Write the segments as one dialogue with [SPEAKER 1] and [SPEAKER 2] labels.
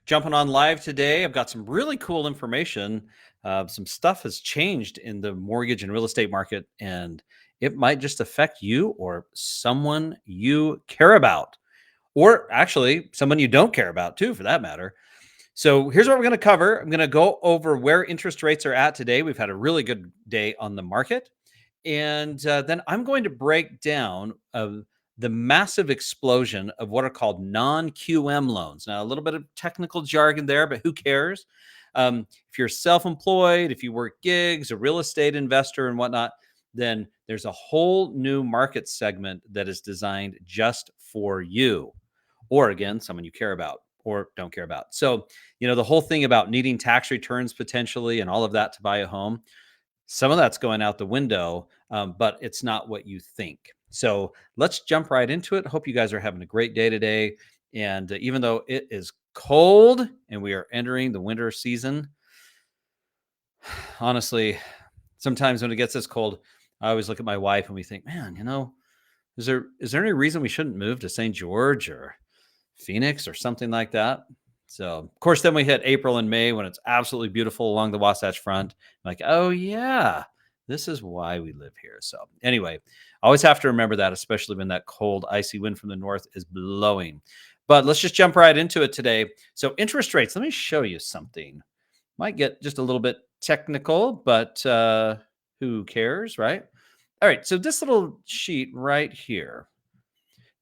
[SPEAKER 1] Jumping on live today. I've got some really cool information. Some stuff has changed in the mortgage and real estate market, and it might just affect you or someone you care about, or actually someone you don't care about, too, for that matter. So here's what we're going to cover. I'm going to go over where interest rates are at today. We've had a really good day on the market. And then I'm going to break down the massive explosion of what are called non-QM loans. Now, a little bit of technical jargon there, but who cares? If you're self-employed, if you work gigs, a real estate investor and whatnot, then there's a whole new market segment that is designed just for you, or again, someone you care about or don't care about. So, the whole thing about needing tax returns potentially and all of that to buy a home, some of that's going out the window, but it's not what you think. So let's jump right into it. Hope you guys are having a great day today. And even though it is cold and we are entering the winter season, honestly, sometimes when it gets this cold, I always look at my wife and we think, man, is there any reason we shouldn't move to St. George or Phoenix or something like that? So, of course, then we hit April and May when it's absolutely beautiful along the Wasatch Front. Like, oh, yeah, this is why we live here. So, anyway, always have to remember that, especially when that cold, icy wind from the north is blowing. But let's just jump right into it today. So, interest rates, let me show you something. Might get just a little bit technical, but who cares, right? All right, so this little sheet right here.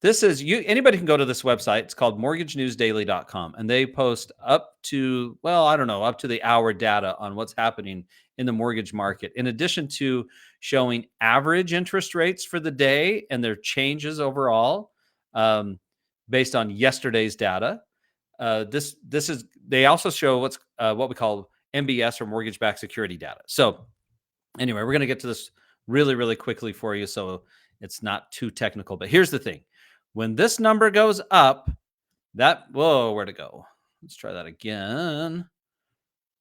[SPEAKER 1] This is anybody can go to this website. It's called mortgagenewsdaily.com, and they post up to, up to the hour data on what's happening in the mortgage market, in addition to showing average interest rates for the day and their changes overall, based on yesterday's data. They also show what we call MBS, or mortgage-backed security data. So anyway, we're going to get to this really, really quickly for you, so it's not too technical. But here's the thing. When this number goes up, where'd it go? Let's try that again.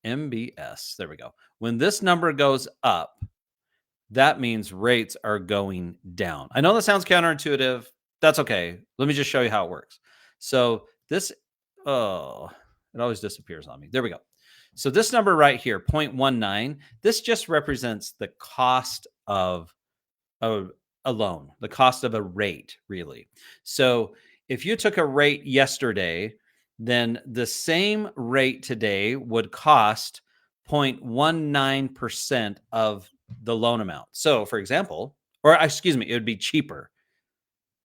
[SPEAKER 1] MBS. There we go. When this number goes up, that means rates are going down. I know that sounds counterintuitive. That's okay. Let me just show you how it works. So it always disappears on me. There we go. So this number right here, 0.19, this just represents the cost of a loan, the cost of a rate, really. So if you took a rate yesterday, then the same rate today would cost 0.19% of the loan amount. So for example, it would be cheaper.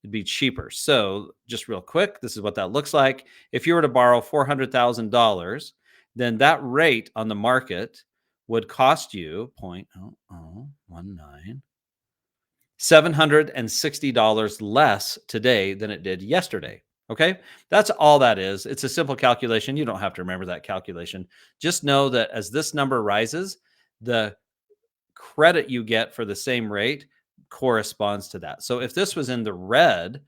[SPEAKER 1] It'd be cheaper. So just real quick, this is what that looks like. If you were to borrow $400,000, then that rate on the market would cost you 0.0019, $760 less today than it did yesterday. Okay, that's all that is. It's a simple calculation. You don't have to remember that calculation. Just know that as this number rises, the credit you get for the same rate corresponds to that. So if this was in the red,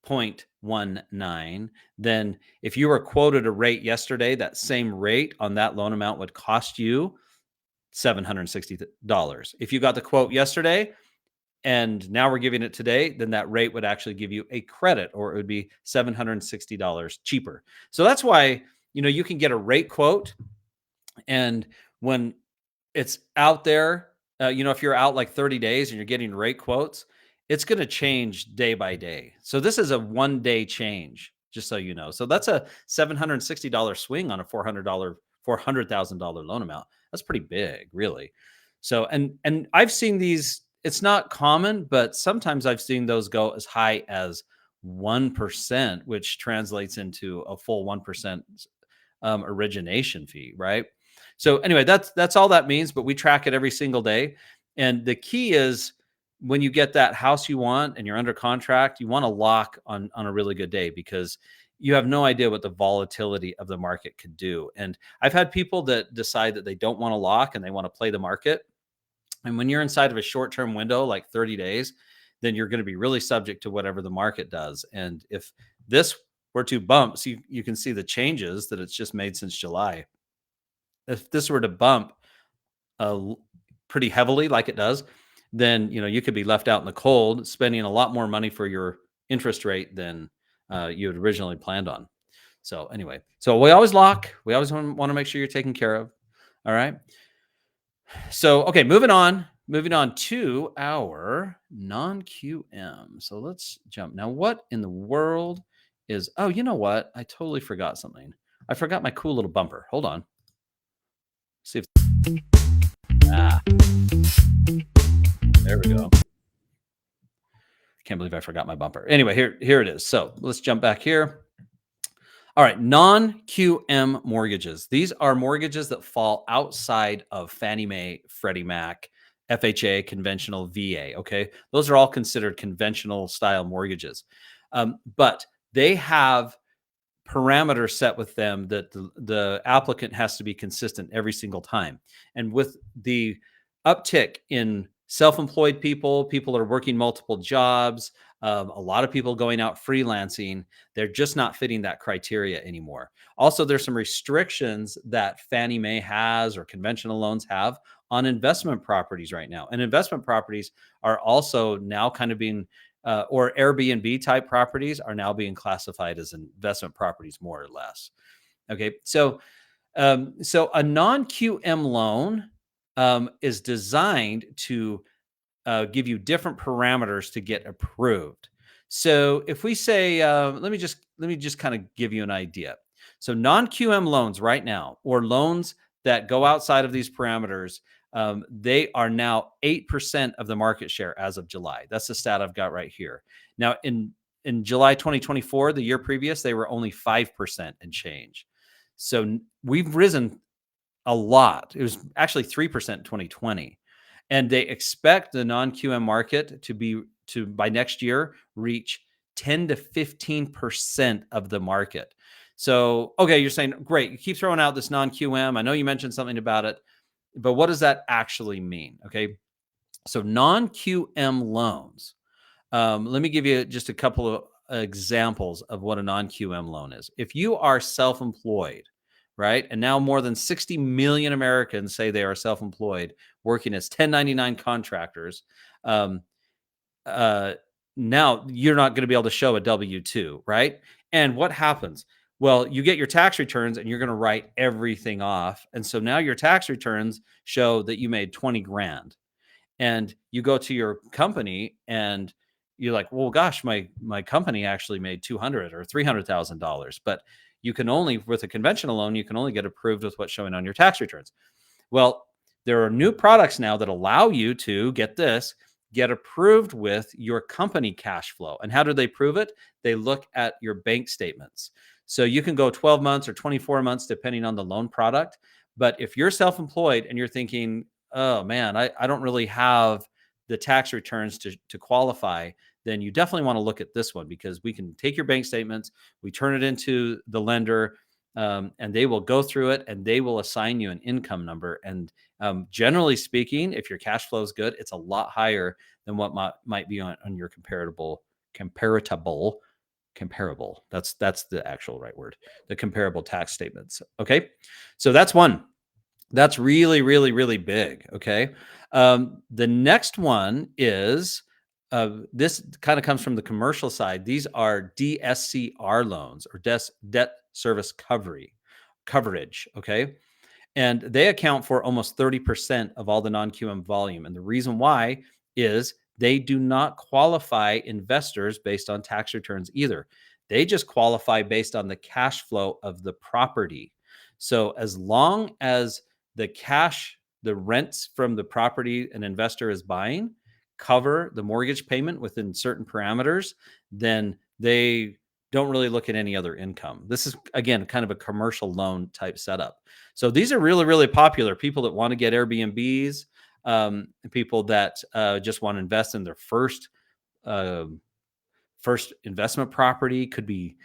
[SPEAKER 1] 0.19, then if you were quoted a rate yesterday, that same rate on that loan amount would cost you $760. If you got the quote yesterday, and now we're giving it today, then that rate would actually give you a credit, or it would be $760 cheaper. So that's why, you can get a rate quote. And when it's out there, if you're out like 30 days and you're getting rate quotes, it's going to change day by day. So this is a 1-day change, just so you know. So that's a $760 swing on a $400,000 loan amount. That's pretty big, really. So, and I've seen these. It's not common, but sometimes I've seen those go as high as 1%, which translates into a full 1% origination fee, right? So anyway, that's all that means, but we track it every single day. And the key is, when you get that house you want and you're under contract, you want to lock on a really good day, because you have no idea what the volatility of the market could do. And I've had people that decide that they don't want to lock and they want to play the market. And when you're inside of a short-term window, like 30 days, then you're going to be really subject to whatever the market does. And if this were to bump, so you can see the changes that it's just made since July. If this were to bump pretty heavily like it does, then you could be left out in the cold, spending a lot more money for your interest rate than you had originally planned on. So anyway, so we always lock. We always want to make sure you're taken care of. All right. So okay, moving on. Moving on to our non-QM. So let's jump. Now, what in the world is, oh, you know what? I totally forgot something. I forgot my cool little bumper. Hold on. See if ah, there we go. Can't believe I forgot my bumper. Anyway, here it is. So let's jump back here. All right, non-QM mortgages. These are mortgages that fall outside of Fannie Mae, Freddie Mac, FHA, conventional VA. Okay, those are all considered conventional style mortgages, but they have parameters set with them that the applicant has to be consistent every single time. And with the uptick in self-employed people that are working multiple jobs, a lot of people going out freelancing, they're just not fitting that criteria anymore. Also, there's some restrictions that Fannie Mae has or conventional loans have on investment properties right now. And investment properties are also now kind of being or Airbnb type properties are now being classified as investment properties, more or less. Okay, so a non QM loan is designed to give you different parameters to get approved. So if we say, let me just kind of give you an idea. So non QM loans right now, or loans that go outside of these parameters, they are now 8% of the market share as of July. That's the stat I've got right here. Now, in July 2024, the year previous, they were only 5% and change. So we've risen a lot. It was actually 3% in 2020. And they expect the non-QM market to by next year reach 10 to 15% of the market. So, okay, you're saying, great, you keep throwing out this non-QM. I know you mentioned something about it, but what does that actually mean? Okay. So non-QM loans. Let me give you just a couple of examples of what a non-QM loan is. If you are self-employed, right, and now more than 60 million Americans say they are self-employed, working as 1099 contractors, um, uh, now you're not going to be able to show a W-2, right? And what happens? Well, you get your tax returns and you're going to write everything off. And so now your tax returns show that you made 20 grand, and you go to your company and you're like, well, gosh, my company actually made 200 or $300,000, but you can only, with a conventional loan, you can only get approved with what's showing on your tax returns. Well, there are new products now that allow you to get approved with your company cash flow. And how do they prove it? They look at your bank statements. So you can go 12 months or 24 months, depending on the loan product. But if you're self-employed and you're thinking, oh man, I don't really have the tax returns to qualify, then you definitely want to look at this one, because we can take your bank statements, we turn it into the lender, and they will go through it and they will assign you an income number. And generally speaking, if your cash flow is good, it's a lot higher than what might be on your comparable. That's the actual right word. The comparable tax statements. Okay, so that's one. That's really, really, really big. Okay. The next one is this kind of comes from the commercial side. These are DSCR loans, or debt service coverage. Okay. And they account for almost 30% of all the non-QM volume. And the reason why is they do not qualify investors based on tax returns either. They just qualify based on the cash flow of the property. So as long as the rents from the property an investor is buying cover the mortgage payment within certain parameters, then they don't really look at any other income. This is, again, kind of a commercial loan type setup. So these are really, really popular. People that want to get Airbnbs, people that just want to invest in their uh, first investment property. Could be,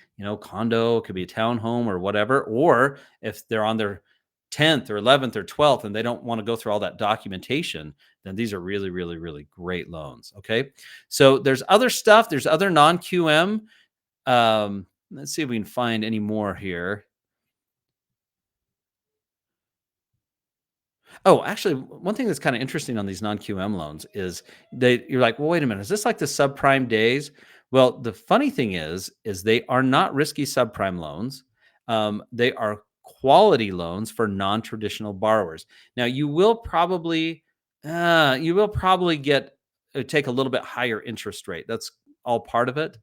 [SPEAKER 1] condo, could be a townhome or whatever. Or if they're on their 10th or 11th or 12th and they don't want to go through all that documentation, then these are really, really, really great loans. Okay. So there's other stuff. There's other non-QM. Let's see if we can find any more here. Oh, actually, one thing that's kind of interesting on these non-QM loans is you're like, well, wait a minute, is this like the subprime days? Well, the funny thing is they are not risky subprime loans. They are quality loans for non-traditional borrowers. Now, you will probably get take a little bit higher interest rate. That's all part of it.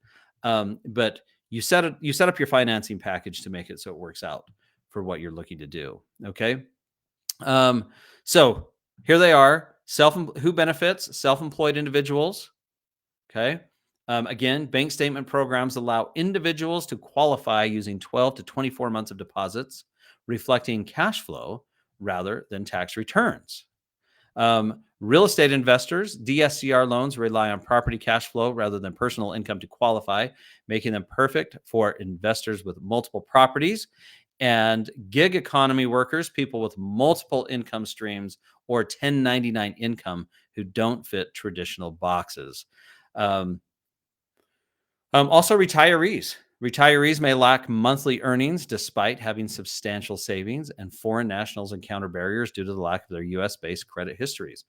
[SPEAKER 1] But you set up your financing package to make it so it works out for what you're looking to do. Okay. Um, so here they are. Who benefits? Self-employed individuals. Okay. Again, bank statement programs allow individuals to qualify using 12 to 24 months of deposits, reflecting cash flow rather than tax returns. Real estate investors, DSCR loans rely on property cash flow rather than personal income to qualify, making them perfect for investors with multiple properties. And gig economy workers, people with multiple income streams or 1099 income who don't fit traditional boxes. Um, Also, retirees. Retirees may lack monthly earnings despite having substantial savings, and foreign nationals encounter barriers due to the lack of their US based credit histories.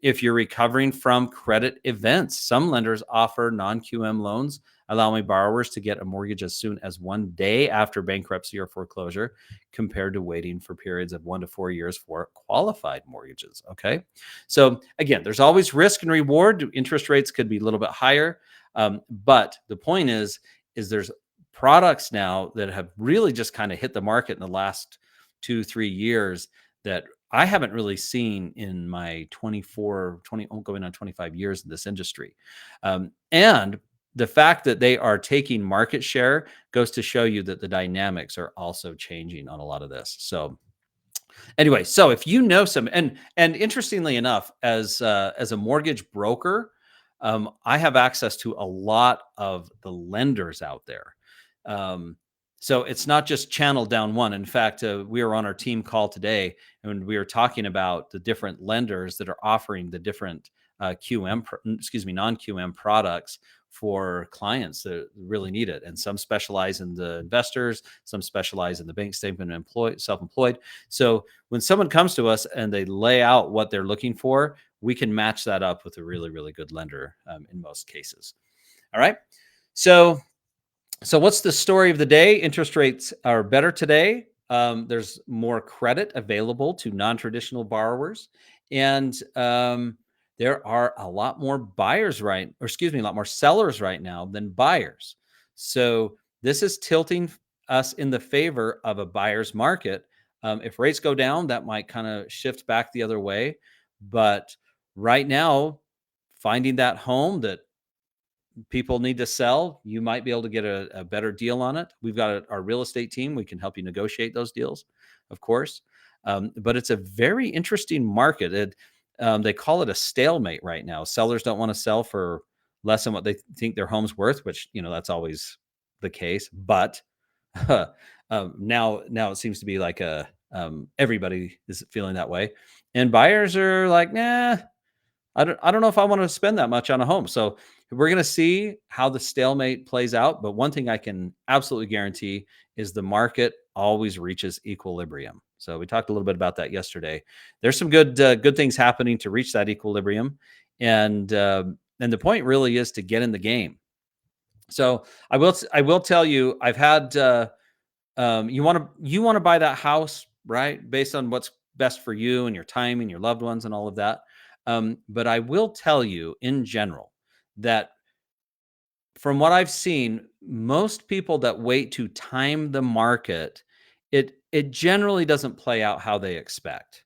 [SPEAKER 1] If you're recovering from credit events, some lenders offer non QM loans, allowing borrowers to get a mortgage as soon as 1 day after bankruptcy or foreclosure, compared to waiting for periods of 1 to 4 years for qualified mortgages. Okay. So, again, there's always risk and reward. Interest rates could be a little bit higher. But the point is there's products now that have really just kind of hit the market in the last 2, 3 years that I haven't really seen in my 20, going on 25 years in this industry. And the fact that they are taking market share goes to show you that the dynamics are also changing on a lot of this. So anyway, so if you know some, and interestingly enough, as a mortgage broker, I have access to a lot of the lenders out there. Um, so it's not just channeled down one. In fact, we were on our team call today, and we were talking about the different lenders that are offering the different non QM products for clients that really need it. And some specialize in the investors, some specialize in the bank statement self-employed. So when someone comes to us and they lay out what they're looking for, we can match that up with a really, really good lender in most cases. All right. So what's the story of the day? Interest rates are better today. There's more credit available to non-traditional borrowers, and there are a lot more a lot more sellers right now than buyers. So this is tilting us in the favor of a buyer's market. If rates go down, that might kind of shift back the other way. But right now, finding that home that people need to sell, you might be able to get a better deal on it. We've got our real estate team. We can help you negotiate those deals, of course. But it's a very interesting market. They call it a stalemate right now. Sellers don't want to sell for less than what they think their home's worth, which, that's always the case. But now it seems to be like everybody is feeling that way. And buyers are like, nah, I don't know if I want to spend that much on a home. So we're going to see how the stalemate plays out. But one thing I can absolutely guarantee is the market always reaches equilibrium. So we talked a little bit about that yesterday. There's some good things happening to reach that equilibrium, and the point really is to get in the game. So I will tell you, I've had you want to buy that house, right, based on what's best for you and your time and your loved ones and all of that. But I will tell you in general that from what I've seen, most people that wait to time the market, it generally doesn't play out how they expect.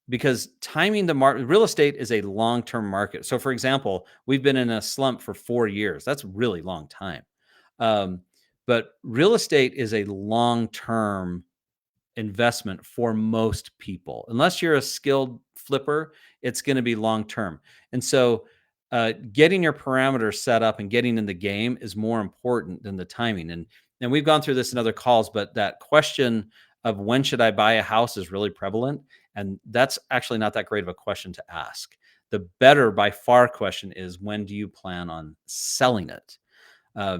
[SPEAKER 1] Because timing the market, real estate is a long-term market. So, for example, we've been in a slump for 4 years. That's a really long time. Um, but real estate is a long-term investment for most people. Unless you're a skilled flipper, it's going to be long term. And so, getting your parameters set up and getting in the game is more important than the timing. And we've gone through this in other calls, but that question of when should I buy a house is really prevalent, and that's actually not that great of a question to ask. The better by far question is, when do you plan on selling it?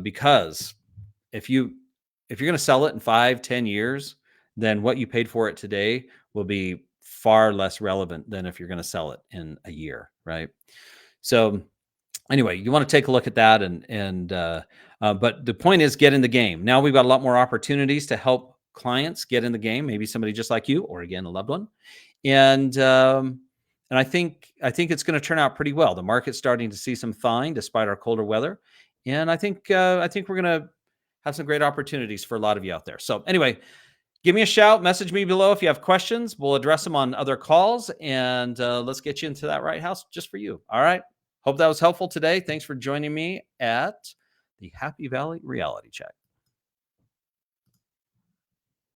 [SPEAKER 1] Because if you if you're going to sell it in 5, 10 years, then what you paid for it today will be far less relevant than if you're going to sell it in a year, right? So anyway, you want to take a look at that, and But the point is, get in the game. Now we've got a lot more opportunities to help clients get in the game. Maybe somebody just like you, or again, a loved one. And I think it's going to turn out pretty well. The market's starting to see some thawing despite our colder weather, and I think we're going to have some great opportunities for a lot of you out there. So anyway, give me a shout, message me below if you have questions. We'll address them on other calls, and let's get you into that right house just for you. All right. Hope that was helpful today. Thanks for joining me at the Happy Valley Reality Check.